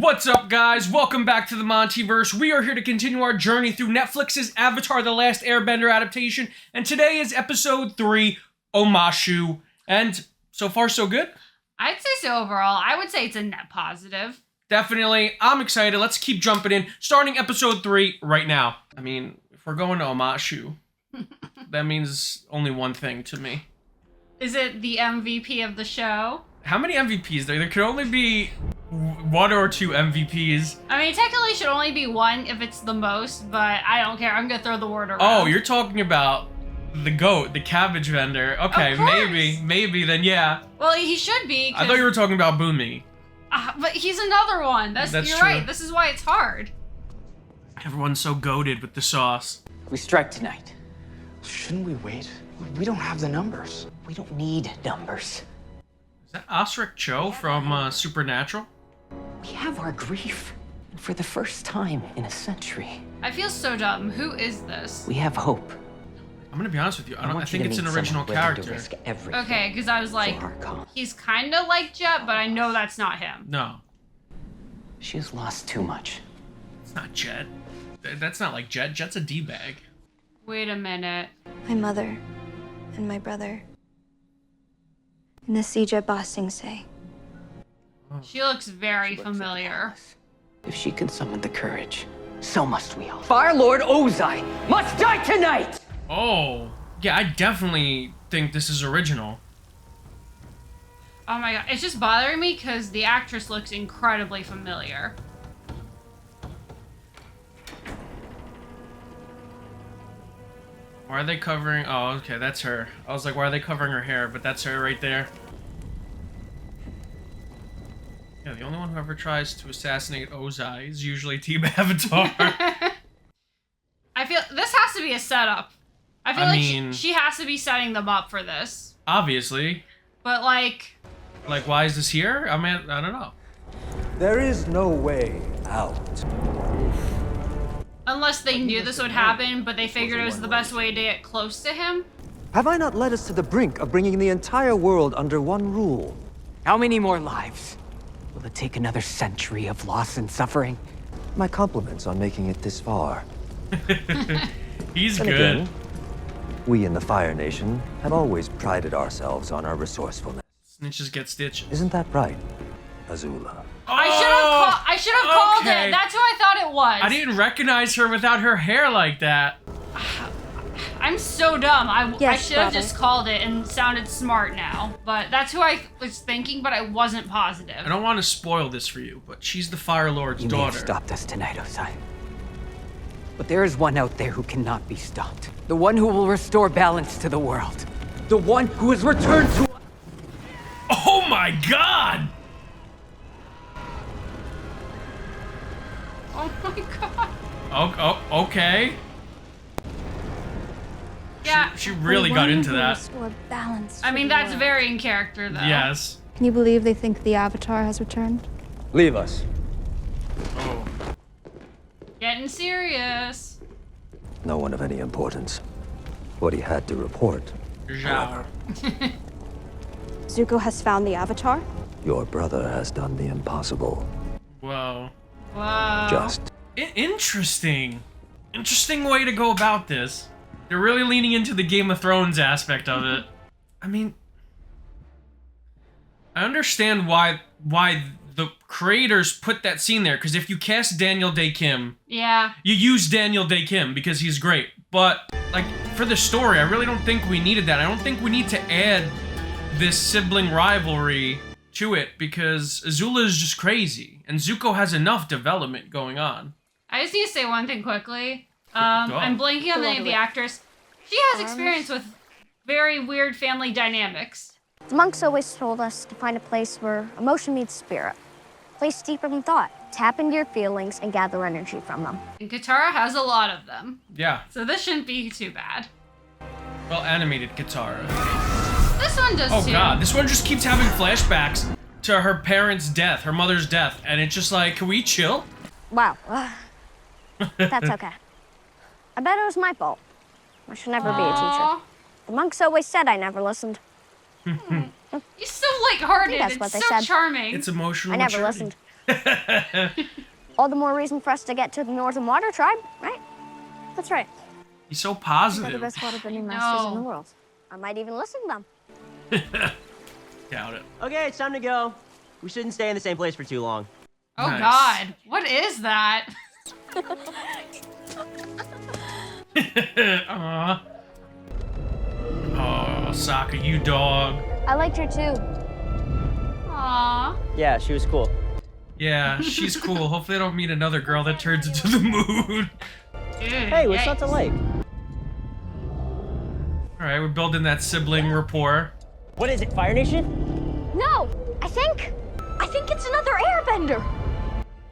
What's up, guys? Welcome back to the MontyVerse. We are here to continue our journey through Netflix's Avatar: The Last Airbender adaptation, and today is episode 3, Omashu. And so far, so good? I'd say so overall. I would say it's a net positive. Definitely. I'm excited. Let's keep jumping in. Starting episode 3 right now. I mean, if we're going to Omashu, that means only one thing to me. Is it the MVP of the show? How many MVPs? There could only be 1 or 2 MVPs. I mean, technically should only be 1 if it's the most, but I don't care. I'm gonna throw the word around. Oh, you're talking about the goat, the cabbage vendor. Okay, maybe then, yeah. Well, he should be. I thought you were talking about Boomy. But he's another one. You're true. right. This is why it's hard. Everyone's so goated with the sauce. We strike tonight. Shouldn't we wait? We don't have the numbers. We don't need numbers. Is that Osric Cho from Supernatural? We have our grief. And for the first time in a century, I feel so dumb. Who is this? we have hope. I'm gonna be honest with you. I want think you it's to an meet original someone willing to character. risk everything Okay, because I was like, for our cause. he's kind of like Jet, but I know that's not him. No, She has lost too much. it's not Jet. That's not like Jet. Jet's a D-bag. Wait a minute. My mother and my brother. And the Sija Basing say. She looks very She works at the familiar. palace. If she can summon the courage, so must we all. Fire Lord Ozai must die tonight! Oh, yeah, I definitely think this is original. Oh my god, it's just bothering me because the actress looks incredibly familiar. Why are they covering? Oh, okay, that's her. I was like, why are they covering her hair? But that's her right there. Yeah, the only one who ever tries to assassinate Ozai is usually Team Avatar. I feel this has to be a setup. I feel I like mean- she has to be setting them up for this. Obviously. But like, Why is this here? I mean, I don't know. There is no way out. unless they knew this would happen, but they figured it was the best way to get close to him. Have I not led us to the brink of bringing the entire world under one rule? How many more lives? Will it take another century of loss and suffering? My compliments on making it this far. He's Then good. again, we in the Fire Nation have always prided ourselves on our resourcefulness. Snitches get stitched. Isn't that right, Azula? I should have called okay. it. That's who I thought it was. I didn't recognize her without her hair like that. I'm so dumb. I Yes, should have brother. just called it and sounded smart now. But that's who I was thinking, but I wasn't positive. I don't want to spoil this for you, but she's the Fire Lord's You may have daughter. stopped us tonight, Ozai. But there is one out there who cannot be stopped. The one who will restore balance to the world. The one who has returned to... Oh my god! Oh my god. Oh, okay. Yeah. She really The got one into who that. restored balance I to mean, the that's world. very in character, though. Yes. Can you believe they think the Avatar has returned? Leave us. Oh. Getting serious. No one of any importance. What he had to report. Zhao. Zuko has found the Avatar? Your brother has done the impossible. Whoa. Whoa. Just Interesting. Interesting way to go about this. They're really leaning into the Game of Thrones aspect of it. I mean, I understand why the creators put that scene there, because if you cast Daniel Day Kim, Yeah. you use Daniel Day Kim because he's great. But, like, for the story, I really don't think we needed that. I don't think we need to add this sibling rivalry to it, because Azula is just crazy, and Zuko has enough development going on. I just need to say one thing quickly. I'm blanking on the name of the actress. She has experience with very weird family dynamics. The monks always told us to find a place where emotion meets spirit. A place deeper than thought. Tap into your feelings and gather energy from them. And Katara has a lot of them. Yeah. So this shouldn't be too bad. Well, animated Katara. This one does Oh too. god, this one just keeps having flashbacks to her parents' death, her mother's death, and it's just like, can we chill? Wow. That's okay. I bet it was my fault. I should never be a teacher. Aw. The monks always said I never listened. He's so lighthearted. I think that's It's what they so said. charming. It's emotional I never maturity. listened. All the more reason for us to get to the Northern Water Tribe, right? That's right. He's so They're the positive. best waterbending masters in the world. I might even listen to them. Doubt it. Okay, it's time to go. We shouldn't stay in the same place for too long. Oh Nice. God, what is that? Aw. Oh, Sokka, you dog. I liked her too. Aww. Yeah, she was cool. Yeah, she's cool. Hopefully I don't meet another girl that turns into the moon. Dude, Hey, what's not to like? Alright, we're building that sibling rapport. What is it, Fire Nation? No, I think it's another airbender.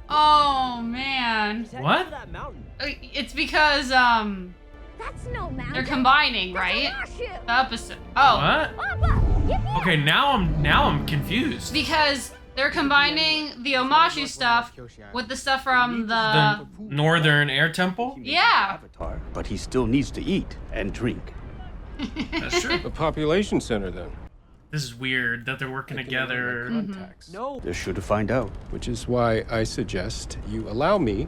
Oh man. What? That mountain. It's because That's no mountain. they're combining, right? Omashu. The episode. Oh. What? Papa, yippee. Okay, now I'm confused. Because they're combining the Omashu stuff with the stuff from The Northern Air Temple? Yeah. Avatar, but he still needs to eat and drink. That's true. The population center, then. This is weird that they're working together. No. They're sure to find out. Which is why I suggest you allow me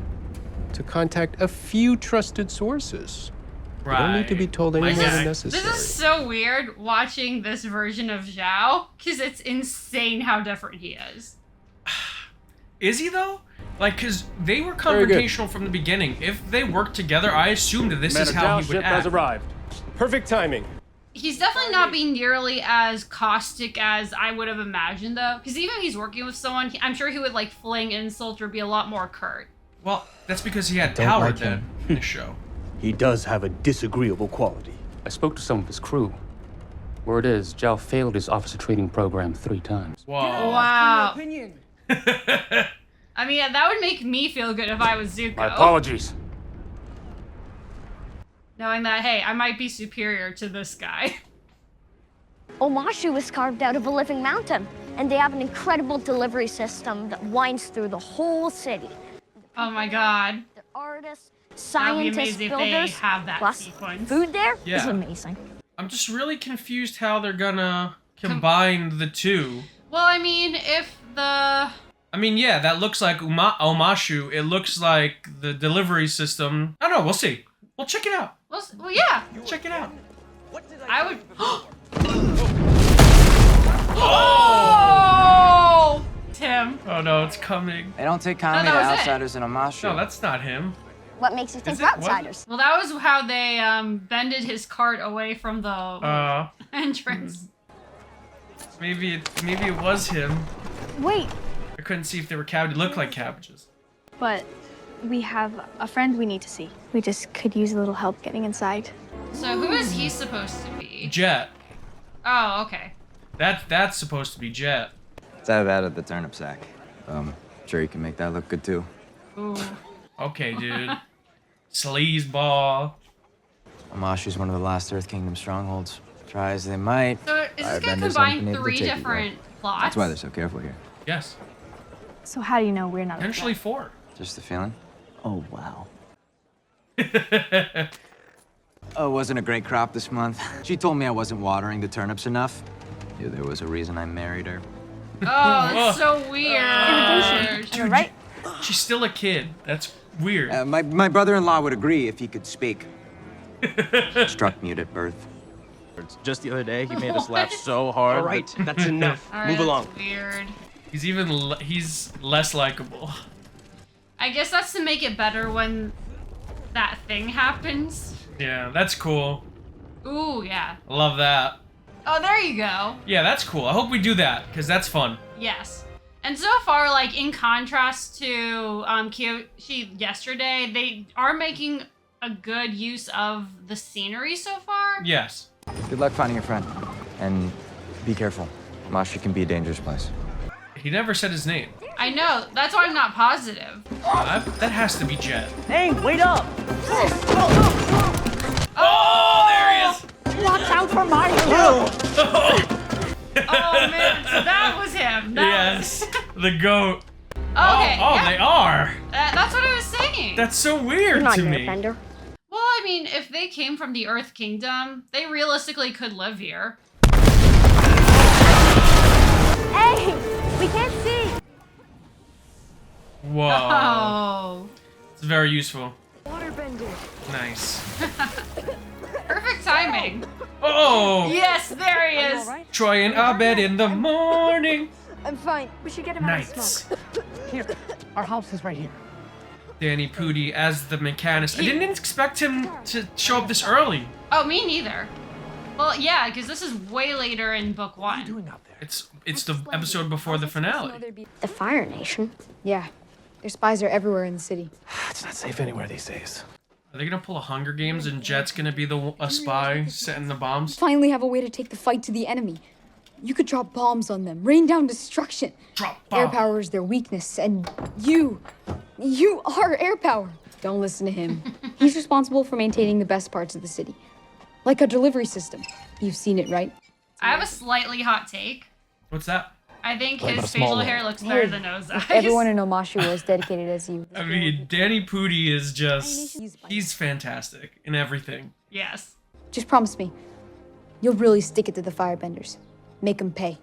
to contact a few trusted sources. Right. You don't need to be told any My more guy. than necessary. This is so weird watching this version of Zhao, because it's insane how different he is. Is he though? Like, cause they were Very good. confrontational from the beginning. If they worked together, I assumed that this is how he would ship has act. arrived. Perfect timing. He's definitely not being nearly as caustic as I would have imagined, though. Because even if he's working with someone, I'm sure he would, like, fling insults or be a lot more curt. Well, that's because he had Don't power like then him. in the show. He does have a disagreeable quality. I spoke to some of his crew. Word is, Zhao failed his officer training program 3 times. Whoa. Wow. I mean, that would make me feel good if I was Zuko. My apologies. Knowing that, hey, I might be superior to this guy. Omashu was carved out of a living mountain, and they have an incredible delivery system that winds through the whole city. Oh my god. The artists, That would be scientists, amazing if they builders, have that plus sequence. food there is Yeah. amazing. I'm just really confused how they're gonna combine the two. Well, I mean, if the... I mean, yeah, that looks like Omashu. It looks like the delivery system. I don't know. We'll see. We'll check it out. Well, yeah. Check it out. I would... Oh! Tim. Oh no, it's coming. They don't take kindly that to was it. outsiders in Omashu. No, that's not him. What makes you think Is we're it? What? outsiders? Well, that was how they bended his cart away from the entrance. Maybe it was him. Wait, I couldn't see if they were cabbages. Look like cabbages. but we have a friend we need to see. We just could use a little help getting inside. So who is he supposed to be? Jet. Oh, okay. That's supposed to be Jet. Let's have that at the turnip sack. Sure you can make that look good too. Ooh. Okay, dude. Sleazeball. Omashu's one of the last Earth Kingdom strongholds. Try as they might. So is this gonna Airbenders combine unable to 3 take it, different right? plots? That's why they're so careful here. Yes. So how do you know we're not? Potentially 4. Just the feeling. Oh, wow. Oh, it wasn't a great crop this month. She told me I wasn't watering the turnips enough. Knew there was a reason I married her. Oh, that's so weird. Dude, right? She's still a kid. That's weird. My brother-in-law would agree if he could speak. Struck mute at birth. Just the other day, he made us laugh so hard. All right, that's enough. All right, Move that's along. Weird. He's less likable. I guess that's to make it better when that thing happens. Yeah, that's cool. Ooh, yeah. I love that. Oh, there you go. Yeah, that's cool. I hope we do that, because that's fun. Yes. And so far, like, in contrast to Kyoshi yesterday, they are making a good use of the scenery so far. Yes. Good luck finding your friend. And be careful. Omashu can be a dangerous place. He never said his name. I know. That's why I'm not positive. That has to be Jet. Hey, wait up! Oh, there he is! Watch out for Mario! Oh, man. So that was him. Yes. The goat. Okay. Oh, yeah. they are. That's what I was saying. That's so weird You're not to an me. airbender. Well, I mean, if they came from the Earth Kingdom, they realistically could live here. Hey, we can't see. Whoa. Oh. It's very useful. Waterbender. Nice. Perfect timing. Oh! Yes, there he is. Troy and Abed in the morning. I'm fine. We should get him out of Nice. smoke. Here, our house is right here. Danny Pudi as the mechanist. I didn't expect him to show up this early. Oh, me neither. Well, yeah, because this is way later in book 1. It's the episode before the finale. The Fire Nation? Yeah. Their spies are everywhere in the city. It's not safe anywhere these days. Are they gonna pull a Hunger Games and Jet's gonna be a spy setting the bombs? Finally have a way to take the fight to the enemy. You could drop bombs on them, rain down destruction. Drop Air bomb. power is their weakness, and you are air power. Don't listen to him. He's responsible for maintaining the best parts of the city. Like a delivery system. You've seen it, right? I have a slightly hot take. What's that? I think What about his a small facial one? hair looks better than those eyes. Everyone in Omashu was dedicated as you. I mean, Danny Pudi is just... He's fantastic in everything. Yes. Just promise me, you'll really stick it to the firebenders. Make them pay.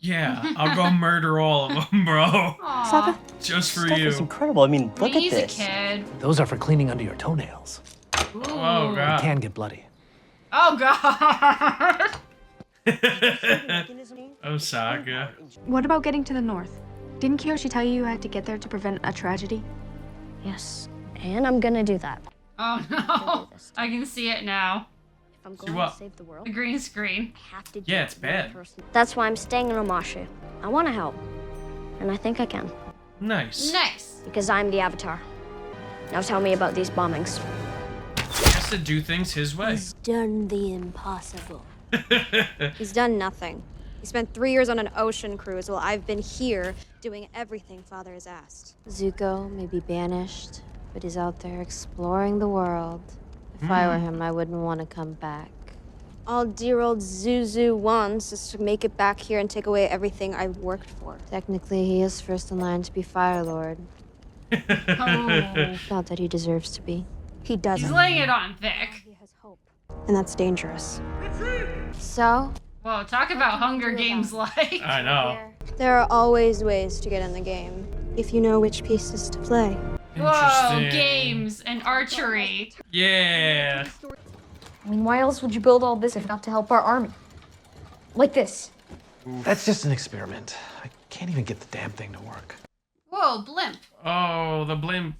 Yeah, I'll go murder all of them, bro. Aw. Just for Stuff you. is incredible. I mean, look at He's a this. kid. Those are for cleaning under your toenails. Ooh. Oh, They God. can get bloody. Oh, God. Osaka. What about getting to the north? Didn't Kiyoshi tell you had to get there to prevent a tragedy? Yes. And I'm gonna do that. Oh, no. I can see it now. If I'm See going what? to save the world, The green screen. I have to do Yeah, it it's bad. personally. That's why I'm staying in Omashu. I want to help. And I think I can. Nice. Nice. Because I'm the Avatar. Now tell me about these bombings. He has to do things his way. He's done the impossible. He's done nothing. He spent 3 years on an ocean cruise while I've been here doing everything Father has asked. Zuko may be banished, but he's out there exploring the world. If I were him, I wouldn't want to come back. All dear old Zuzu wants is to make it back here and take away everything I've worked for. Technically, he is first in line to be Fire Lord. Oh. Not that he deserves to be. He doesn't. He's laying it on thick. He has hope. And that's dangerous. So, Whoa, talk about Hunger Games like. I know. There are always ways to get in the game, if you know which pieces to play. Whoa, Interesting. games and archery. Yeah. I mean, why else would you build all this if not to help our army? Like this. That's just an experiment. I can't even get the damn thing to work. Whoa, blimp. Oh, the blimp.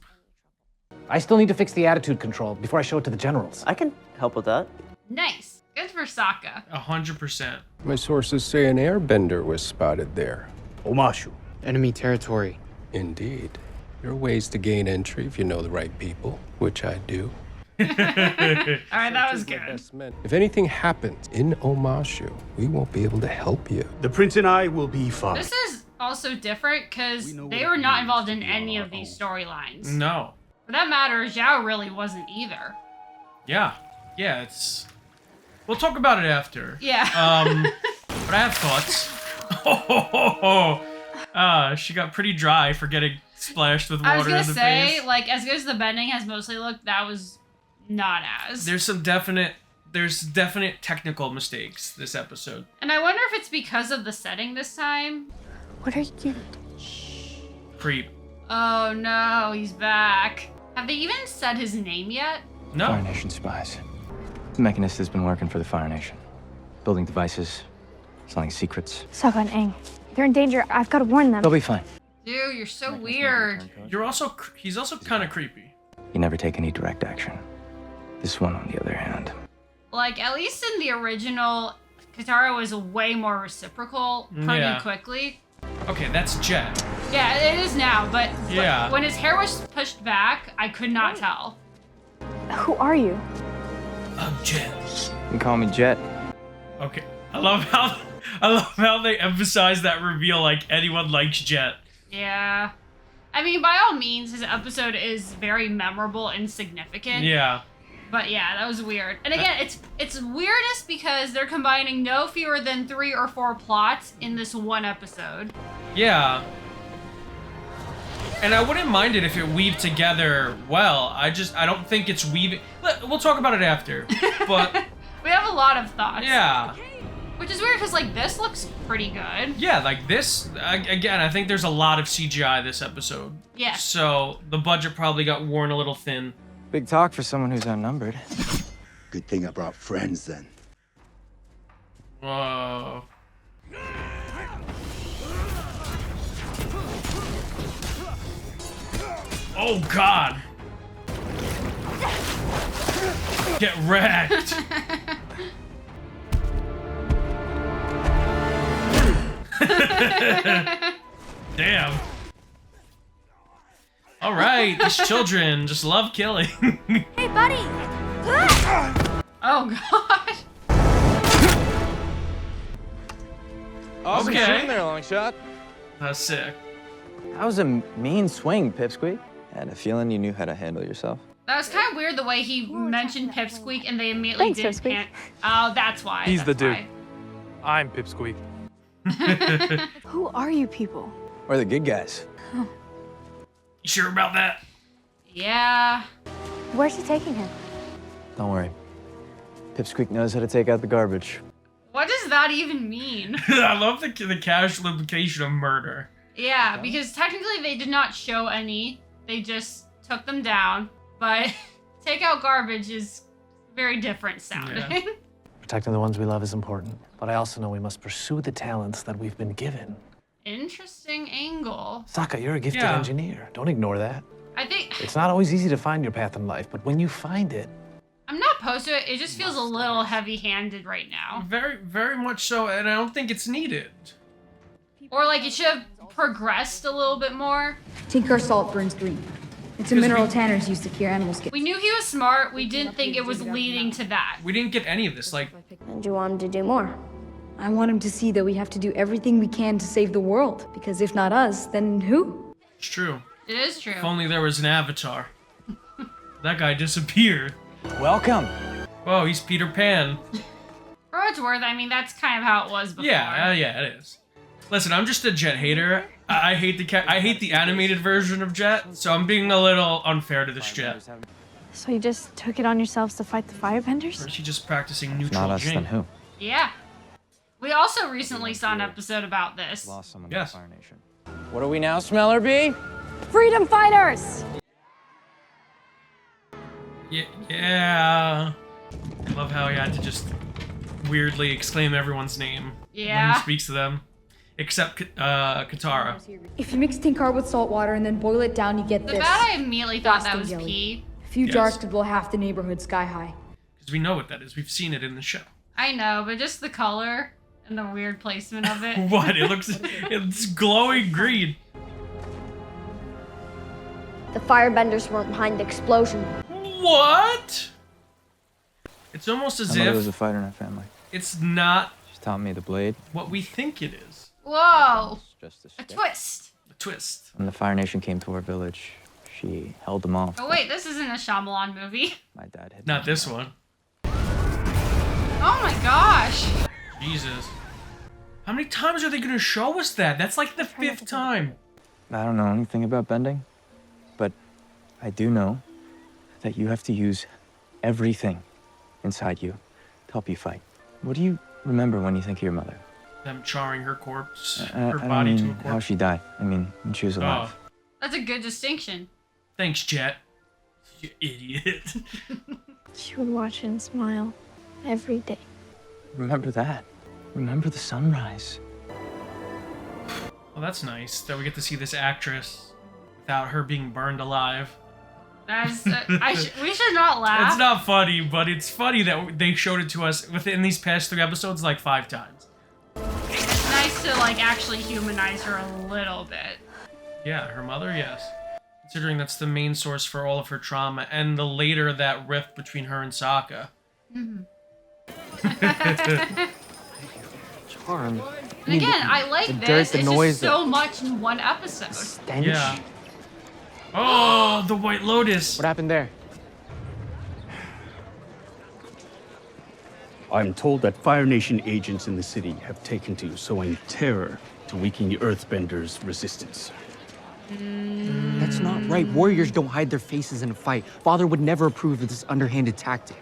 I still need to fix the attitude control before I show it to the generals. I can help with that. Nice. Good for Sokka. 100%. My sources say an airbender was spotted there. Omashu. Enemy territory. Indeed. There are ways to gain entry if you know the right people, which I do. All right, that was My good. best men. If anything happens in Omashu, we won't be able to help you. The prince and I will be fine. This is also different because they were not involved in any of these storylines. No. For that matter, Zhao really wasn't either. Yeah. Yeah, it's... We'll talk about it after. Yeah. But I have thoughts. She got pretty dry for getting splashed with water I was gonna in the say, face. like, as good as the bending has mostly looked, that was not as. There's definite technical mistakes this episode. And I wonder if it's because of the setting this time. What are you doing? Creep. Oh no, he's back. Have they even said his name yet? No. Fire Nation spies. The Mechanist has been working for the Fire Nation. Building devices, selling secrets. Sokka and Aang. They're in danger. I've got to warn them. They'll be fine. Dude, you're so weird. He's also kind of creepy. You never take any direct action. This one, on the other hand. Like, at least in the original, Katara was way more reciprocal pretty Yeah. quickly. Okay, that's Jet. Yeah, it is now, but Yeah. when his hair was pushed back, I could not tell. Who are you? I'm Jet. You can call me Jet. Okay. I love how they emphasize that reveal like anyone likes Jet. Yeah. I mean, by all means, his episode is very memorable and significant. Yeah. But yeah, that was weird. And again, it's weirdest because they're combining no fewer than 3 or 4 plots in this one episode. Yeah. And I wouldn't mind it if it weaved together well. I don't think it's weaving. We'll talk about it after. But We have a lot of thoughts. yeah. Which is weird because like this looks pretty good. Yeah, like this, again, I think there's a lot of CGI this episode. Yeah. So the budget probably got worn a little thin. Big talk for someone who's outnumbered. Good thing I brought friends then. Whoa. Oh, God. Get wrecked. Damn. All right, these children just love killing. Hey, buddy! Oh, God. Awesome Okay. shooting there, long shot. That's sick. That was a mean swing, Pipsqueak. Had a feeling you knew how to handle yourself. That was kind of weird the way he mentioned Pipsqueak and they immediately Thanks, did Pipsqueak. Oh, that's why. He's the that's dude. why. I'm Pipsqueak. Who are you people? We're the good guys. You sure about that? Yeah. Where's she taking him? Don't worry. Pipsqueak knows how to take out the garbage. What does that even mean? I love the casual implication of murder. Yeah, because technically they did not show any. They just took them down. But take out garbage is very different sounding. Yeah. Protecting the ones we love is important, but I also know we must pursue the talents that we've been given. Interesting angle. Sokka, you're a gifted Yeah. engineer. Don't ignore that. I think It's not always easy to find your path in life, but when you find it, I'm not opposed to it. It just feels a little heavy-handed right now. Very, very much so, and I don't think it's needed. Or like it should have progressed a little bit more. Tinkar salt burns green. It's a Because mineral we- tanners use to cure animal skin. We knew he was smart. We didn't think it was leading to that. We didn't get any of this. Like, And you want him to do more? I want him to see that we have to do everything we can to save the world. Because if not us, then who? it's true. It is true. If only there was an avatar. That guy disappeared. Welcome. Whoa, he's Peter Pan. For what it's worth, I mean, that's kind of how it was before. Yeah, yeah, it is. Listen, I'm just a Jet hater. I hate the animated version of Jet, so I'm being a little unfair to this Jet. So you just took it on yourselves to fight the firebenders? Or is he just practicing If neutral not us, Jing? then who? Yeah. We also recently saw an episode about this. Lost someone Yes. in the Fire Nation. What are we now, Smeller B? Freedom fighters! Yeah. I love how he had to just weirdly exclaim everyone's name when Yeah. he speaks to them. Except Katara. If you mix Tinkar with salt water and then boil it down, you get The this. bad I immediately thought that was Frosting jelly. pee. A few Yes. jars could blow half the neighborhood sky high. Because we know what that is. We've seen it in the show. I know, but just the color and the weird placement of it. What? It's glowing green. The firebenders weren't behind the explosion. What? It's almost as My mother was a if fighter in our family. it's not She taught me the blade. what we think it is. Whoa! Just a A stick. twist. A twist. When the Fire Nation came to our village, she held them off. Oh wait, this isn't a Shyamalan movie. My dad hid Not them. this one. Oh my gosh! Jesus. How many times are they going to show us that? That's like the 5th time. I don't know anything about bending, but I do know that you have to use everything inside you to help you fight. What do you remember when you think of your mother? Them charring her corpse, I her don't body to mean a corpse. how she died. I mean, when she was alive. Oh, That's a good distinction. thanks, Jet. You idiot. She would watch and smile every day. Remember that. Remember the sunrise. Well, that's nice that we get to see this actress without her being burned alive. That's we should not laugh. It's not funny, but it's funny that they showed it to us within these past 3 episodes like 5 times. It's nice to like actually humanize her a little bit. Yeah, her mother, yes. Considering that's the main source for all of her trauma, and the later that rift between her and Sokka. Charm. And again, I like the this. dirt, It's the just noise, so much in one episode. Stench. Yeah. Oh, the White Lotus. What happened there? I'm told that Fire Nation agents in the city have taken to sowing terror to weaken the Earthbenders' resistance. That's not right. Warriors don't hide their faces in a fight. Father would never approve of this underhanded tactic.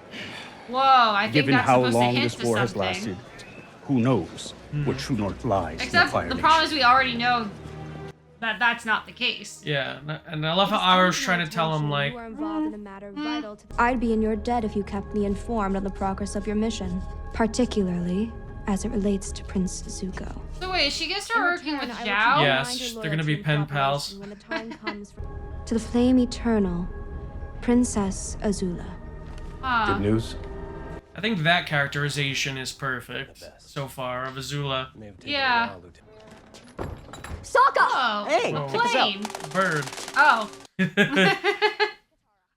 Whoa, I think Given that's how supposed long to hint this to war has something. lasted, who knows where true north lies in the Except Fire the Nation. problem is we already know that that's not the case. Yeah, and I love how Iroh's trying to tell him, like, I'd be in your debt if you kept me informed on the progress of your mission, particularly as it relates to Prince Zuko. So wait, she gets to working with Zhao? yes, they're gonna be pen pals. When the time comes to the flame eternal, Princess Azula. Huh. news? I think that characterization is perfect so far of Azula. Yeah. Sokka! Oh, Hey, a check this out. plane. Bird. Oh.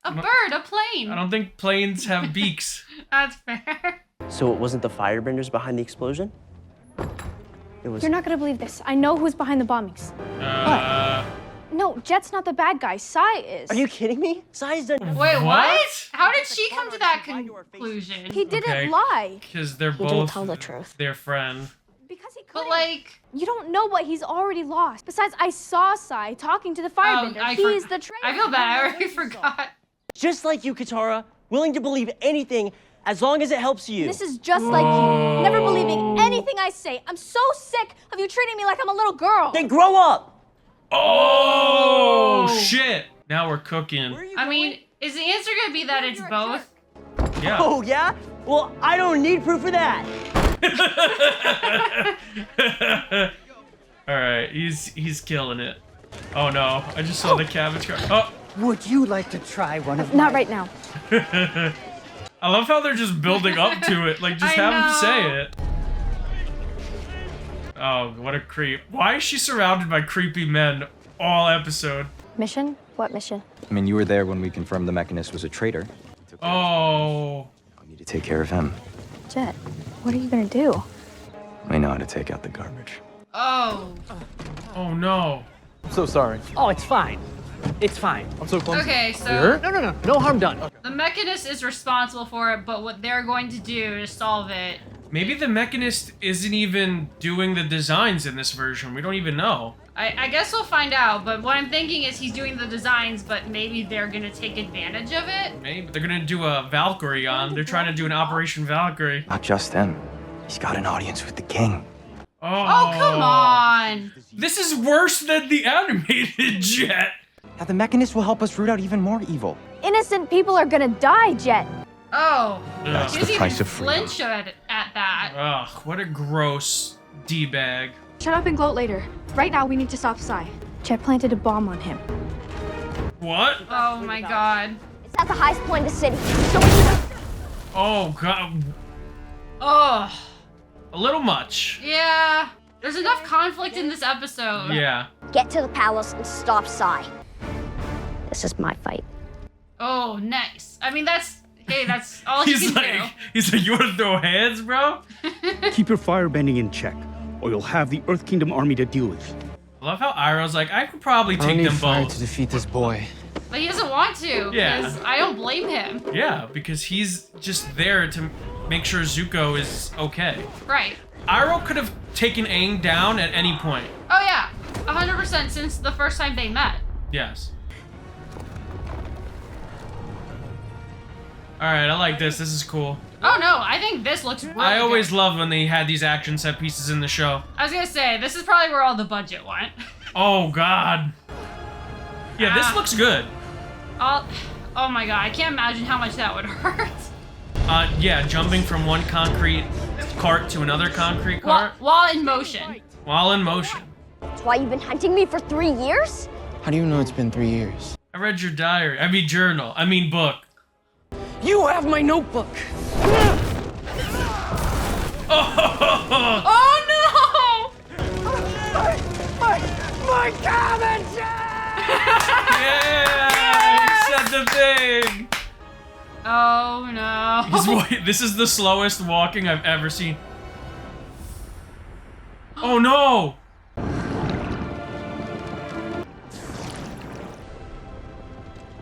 A bird, a plane. I don't think planes have beaks. That's fair. So it wasn't the firebenders behind the explosion? It was. You're not gonna believe this. I know who's behind the bombings. Uh, No, Jet's not the bad guy. Sai is. Are you kidding me? Sai's done. Wait, what? How did she come to that conclusion? He didn't Okay. lie. Because they're He didn't both tell the truth. their friend. But like, You don't know what he's already lost. Besides, I saw Sai talking to the firebender. He's the traitor. I feel bad. I already forgot. Just like you, Katara, willing to believe anything as long as it helps you. This is just like you, never believing anything I say. I'm so sick of you treating me like I'm a little girl. Then grow up. Oh, shit. Now we're cooking. I mean, is the answer gonna be that it's both? Yeah. Oh, yeah? Well, I don't need proof of that. All right, he's killing it. Oh no, I just saw the cabbage car. Oh. Would you like to try one of Not right now. I love how they're just building up to it. Like, just have him say it. Oh, what a creep. Why is she surrounded by creepy men all episode? Mission? What mission? I mean, you were there when we confirmed the Mechanist was a traitor. Oh. We need to take care of him. Jet, what are you gonna do? We know how to take out the garbage. Oh. Oh no. I'm so sorry. Oh, it's fine. It's fine. I'm so clumsy. Okay, so- You hurt? No. No harm done. The Mechanist is responsible for it, but what they're going to do to solve it. Maybe the Mechanist isn't even doing the designs in this version. We don't even know. I guess we'll find out, but what I'm thinking is he's doing the designs, but maybe they're gonna take advantage of it. Maybe they're gonna do a Valkyrie on. They're trying to do an Operation Valkyrie. Not just him. He's got an audience with the king. Oh, come on. This is worse than the animated Jet. Now the Mechanist will help us root out even more evil. Innocent people are gonna die, Jet. Oh. That's He the doesn't price even of freedom. flinch at that. Ugh, what a gross D-bag. Shut up and gloat later. Right now, we need to stop Sai. Jet planted a bomb on him. What? Oh my god. It's at the highest point in the city. Oh god. Oh. A little much. Yeah. There's enough conflict in this episode. Yeah. Get to the palace and stop Sai. This is my fight. Oh, nice. I mean, that's all he He's can like, you wanna throw hands, bro? Keep your firebending in check, or you'll have the Earth Kingdom army to deal with. I love how Iroh's like, I could probably I don't take need them fire both. to defeat this boy. do. But he doesn't want to. Yeah. Because I don't blame him. Yeah, because he's just there to make sure Zuko is okay. Right. Iroh could have taken Aang down at any point. Oh yeah. 100% since the first time they met. Yes. Alright, I like this. This is cool. Oh no, I think this looks really I always good. love when they had these action set pieces in the show. I was gonna say, this is probably where all the budget went. Oh god. Yeah, this looks good. Oh my god, I can't imagine how much that would hurt. Yeah, jumping from one concrete cart to another concrete cart While in motion. while in motion. That's why you've been hunting me for 3 years? How do you know it's been 3 years? I read your diary. I mean journal. I mean book. You have my notebook. Oh no! My cabbage! Yeah! He said the thing! Oh no. This is the slowest walking I've ever seen. Oh no!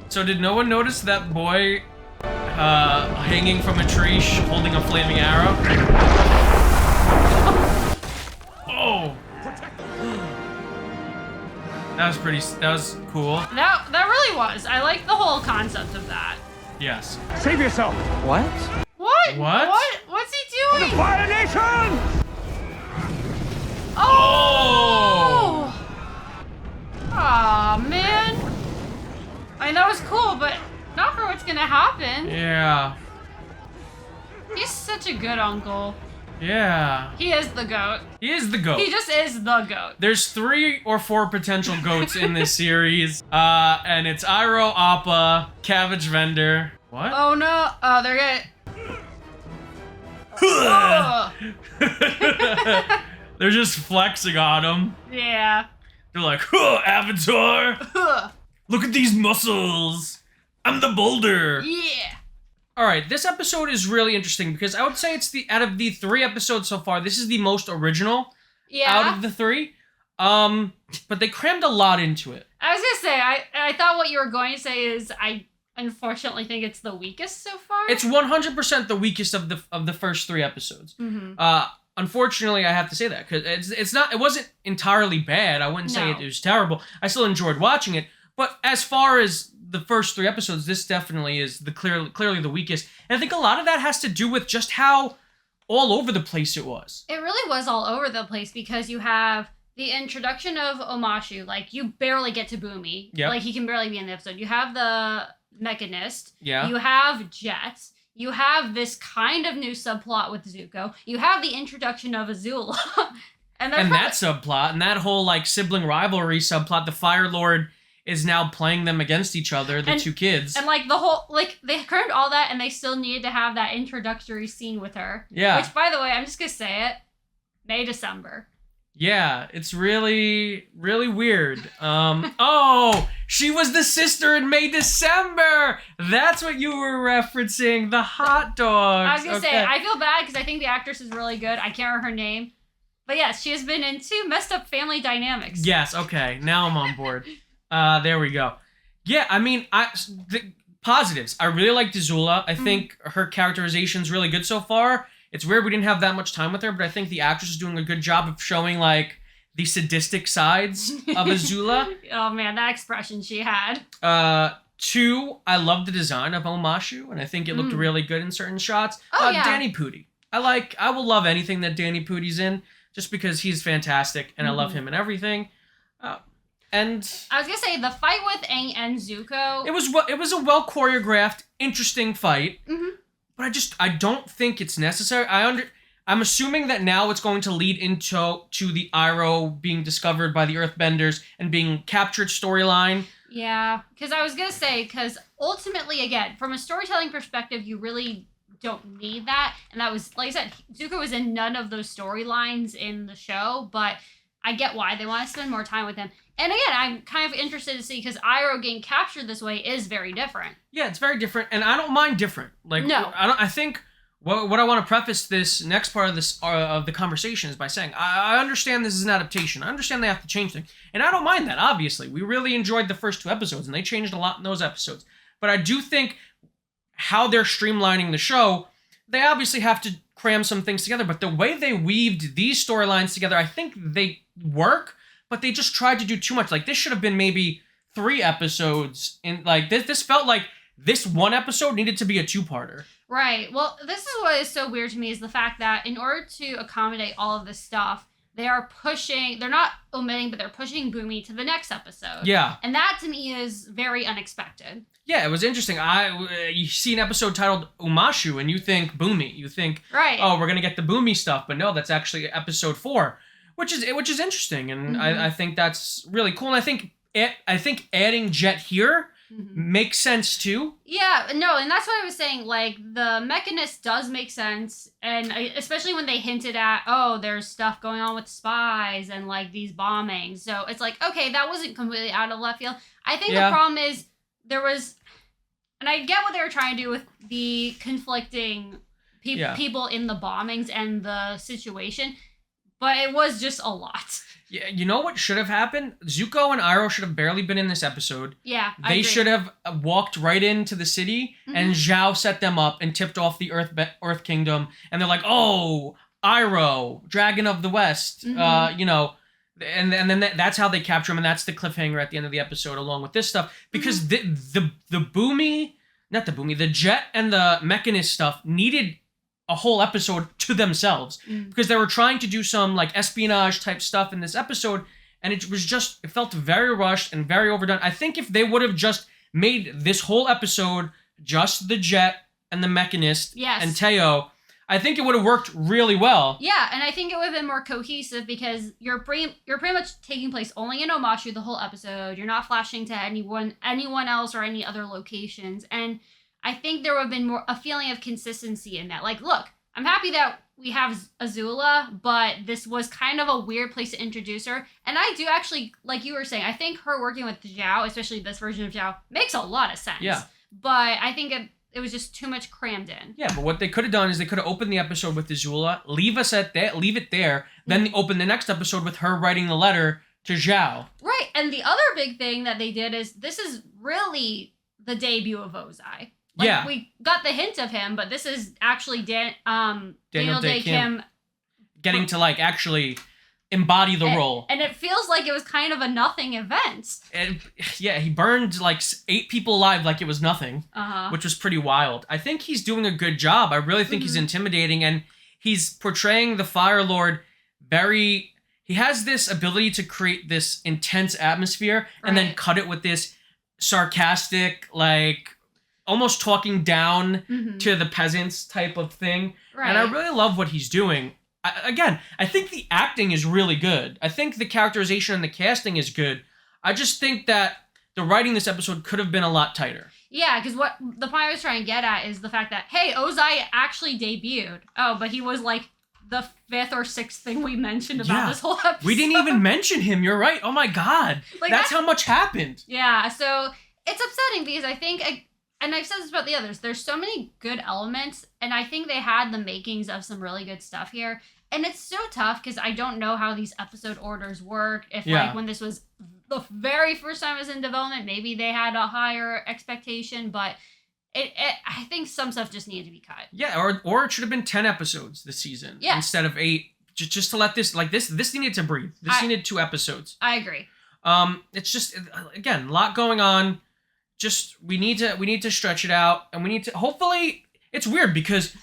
So did no one notice that boy hanging from a tree holding a flaming arrow? Oh! That was cool. That really was. I like the whole concept of that. Yes. Save yourself! What? What? What? What's he doing? Fire Nation! Oh! Aw, man. I mean, that was cool, but not for what's gonna happen. Yeah. He's such a good uncle. Yeah. He is the goat. He is the goat. He just is the goat. There's 3 or 4 potential goats in this series. And it's Iroh, Appa, Cabbage Vendor. What? Oh no. Oh, they're gonna... Oh. They're just flexing on him. Yeah. They're like, huh, Avatar. Look at these muscles. I'm the boulder. Yeah. All right, this episode is really interesting because I would say it's out of the 3 episodes so far, this is the most original out of the 3. But they crammed a lot into it. I was gonna say, I thought what you were going to say is I unfortunately think it's the weakest so far. It's 100% the weakest of the first 3 episodes. Unfortunately, I have to say that because it wasn't entirely bad. I wouldn't say it was terrible. I still enjoyed watching it. But as far as the first 3 episodes, this definitely is clearly the weakest. And I think a lot of that has to do with just how all over the place it was. It really was all over the place because you have the introduction of Omashu. Like, you barely get to Boomy. Yep. Like, he can barely be in the episode. You have the Mechanist. Yeah. You have Jet. You have this kind of new subplot with Zuko. You have the introduction of Azula. and that subplot, and that whole, like, sibling rivalry subplot, the Fire Lord is now playing them against each other, the 2 kids. And, like, the whole, like, they crammed all that, and they still needed to have that introductory scene with her. Yeah. Which, by the way, I'm just gonna say it, May, December. Yeah, it's really, really weird. Oh, she was the sister in May, December! That's what you were referencing, the hot dogs. I was gonna say, I feel bad, because I think the actress is really good. I can't remember her name. But yes, she has been in 2 messed up family dynamics. Yes, okay, now I'm on board. There we go. Yeah, I mean, the positives. I really liked Azula. I think her characterization's really good so far. It's weird we didn't have that much time with her, but I think the actress is doing a good job of showing, like, the sadistic sides of Azula. Oh, man, that expression she had. 2, I love the design of Omashu, and I think it looked really good in certain shots. Oh, yeah. Danny Pudi. I will love anything that Danny Pudi's in, just because he's fantastic, and I love him in everything. And I was gonna say the fight with Aang and Zuko. It was a well choreographed, interesting fight. But I don't think it's necessary. I'm assuming that now it's going to lead into the Iroh being discovered by the Earthbenders and being captured storyline. Yeah, because I was gonna say, because ultimately, again, from a storytelling perspective, you really don't need that. And that was, like I said, Zuko was in none of those storylines in the show, but I get why they want to spend more time with him. And again, I'm kind of interested to see, because Iroh getting captured this way is very different. Yeah, it's very different, and I don't mind different. Like, no. I think what I want to preface this next part of this of the conversation is by saying I understand this is an adaptation. I understand they have to change things, and I don't mind that. Obviously, we really enjoyed the first 2 episodes, and they changed a lot in those episodes. But I do think how they're streamlining the show, they obviously have to cram some things together. But the way they weaved these storylines together, I think they work. But they just tried to do too much. Like, this should have been maybe 3 episodes. Like, this felt like this 1 episode needed to be a 2-parter. Right. Well, this is what is so weird to me, is the fact that in order to accommodate all of this stuff, they're not omitting, but they're pushing Boomy to the next episode. Yeah. And that, to me, is very unexpected. Yeah, it was interesting. You see an episode titled Omashu, and you think Boomy. You think, right. Oh, we're going to get the Boomy stuff. But no, that's actually episode 4. Which is interesting, and I think that's really cool. And I think adding Jet here makes sense too. Yeah, no, and that's what I was saying. Like, the Mechanist does make sense, and especially when they hinted at, there's stuff going on with spies and like these bombings. So it's like, okay, that wasn't completely out of left field. I think the problem is there was, and I get what they were trying to do with the conflicting people in the bombings and the situation. But it was just a lot. Yeah, you know what should have happened? Zuko and Iroh should have barely been in this episode. Yeah, They should have walked right into the city, and Zhao set them up and tipped off the Earth Kingdom. And they're like, oh, Iroh, Dragon of the West, you know. And then that's how they capture him, and that's the cliffhanger at the end of the episode, along with this stuff. Because the Jet and the Mechanist stuff needed a whole episode to themselves because they were trying to do some like espionage type stuff in this episode, and it felt very rushed and very overdone. I think if they would have just made this whole episode just the Jet and the Mechanist and Teo, I think it would have worked really well. Yeah, and I think it would have been more cohesive because you're pretty much taking place only in Omashu the whole episode. You're not flashing to anyone else or any other locations, and I think there would have been more a feeling of consistency in that. Like, look, I'm happy that we have Azula, but this was kind of a weird place to introduce her. And I do actually, like you were saying, I think her working with Zhao, especially this version of Zhao, makes a lot of sense. Yeah. But I think it was just too much crammed in. Yeah, but what they could have done is they could have opened the episode with Azula, leave it there, then open the next episode with her writing the letter to Zhao. Right, and the other big thing that they did is this is really the debut of Ozai. Like, we got the hint of him, but this is actually Daniel Day Kim getting to like actually embody the role. And it feels like it was kind of a nothing event. And yeah, he burned like 8 people alive like it was nothing, which was pretty wild. I think he's doing a good job. I really think he's intimidating, and he's portraying the Fire Lord very... He has this ability to create this intense atmosphere and then cut it with this sarcastic, like... almost talking down to the peasants type of thing. Right. And I really love what he's doing. I think the acting is really good. I think the characterization and the casting is good. I just think that the writing this episode could have been a lot tighter. Yeah, because what the point I was trying to get at is the fact that, hey, Ozai actually debuted. Oh, but he was like the 5th or 6th thing we mentioned about this whole episode. We didn't even mention him. You're right. Oh my God. Like that's how much happened. Yeah, so it's upsetting because I think... And I've said this about the others. There's so many good elements, and I think they had the makings of some really good stuff here. And it's so tough because I don't know how these episode orders work. If like when this was the very first time it was in development, maybe they had a higher expectation, but I think some stuff just needed to be cut. Yeah, or it should have been 10 episodes this season instead of 8, just to let this this needed to breathe. This needed 2 episodes. I agree. It's just again a lot going on. Just we need to stretch it out, and we need to hopefully. It's weird because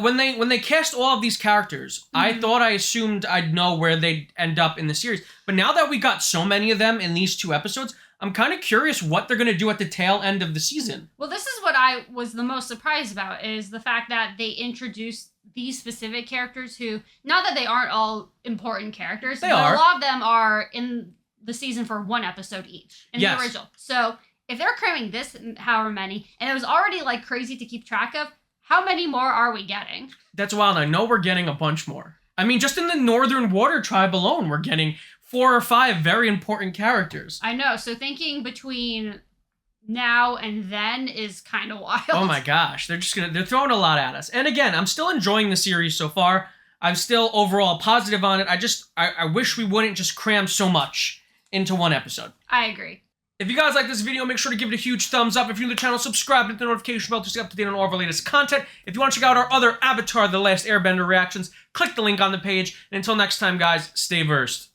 when they cast all of these characters, I assumed I'd know where they'd end up in the series. But now that we got so many of them in these 2 episodes, I'm kind of curious what they're gonna do at the tail end of the season. Well, this is what I was the most surprised about is the fact that they introduced these specific characters who, not that they aren't all important characters, but a lot of them are in the season for 1 episode each in the original. So. If they're cramming this however many, and it was already like crazy to keep track of, how many more are we getting? That's wild. I know we're getting a bunch more. I mean, just in the Northern Water Tribe alone, we're getting 4 or 5 very important characters. I know. So thinking between now and then is kind of wild. Oh my gosh. They're throwing a lot at us. And again, I'm still enjoying the series so far. I'm still overall positive on it. I wish we wouldn't just cram so much into 1 episode. I agree. If you guys like this video, make sure to give it a huge thumbs up. If you're new to the channel, subscribe and hit the notification bell to stay up to date on all of our latest content. If you want to check out our other Avatar: The Last Airbender reactions, click the link on the page. And until next time, guys, stay versed.